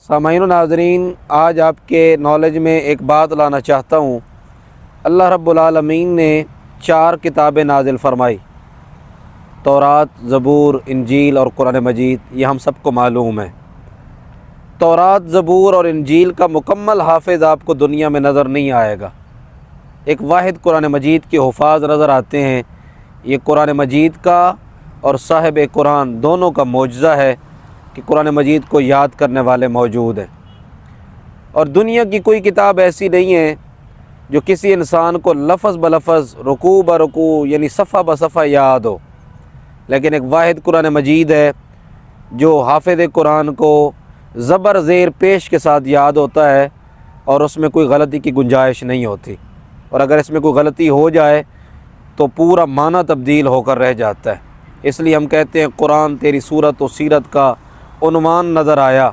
سامعین و ناظرین، آج آپ کے نالج میں ایک بات لانا چاہتا ہوں۔ اللہ رب العالمین نے 4 کتابیں نازل فرمائی، تورات، زبور، انجیل اور قرآن مجید۔ یہ ہم سب کو معلوم ہے۔ تورات، زبور اور انجیل کا مکمل حافظ آپ کو دنیا میں نظر نہیں آئے گا۔ ایک واحد قرآن مجید کے حفاظ نظر آتے ہیں۔ یہ قرآن مجید کا اور صاحب قرآن دونوں کا معجزہ ہے کہ قرآن مجید کو یاد کرنے والے موجود ہیں، اور دنیا کی کوئی کتاب ایسی نہیں ہے جو کسی انسان کو لفظ بلفظ، رکوع برکوع یعنی صفحہ بصفحہ یاد ہو، لیکن ایک واحد قرآن مجید ہے جو حافظ قرآن کو زبر زیر پیش کے ساتھ یاد ہوتا ہے، اور اس میں کوئی غلطی کی گنجائش نہیں ہوتی، اور اگر اس میں کوئی غلطی ہو جائے تو پورا معنی تبدیل ہو کر رہ جاتا ہے۔ اس لیے ہم کہتے ہیں قرآن تیری صورت و سیرت کا عنوان نظر آیا۔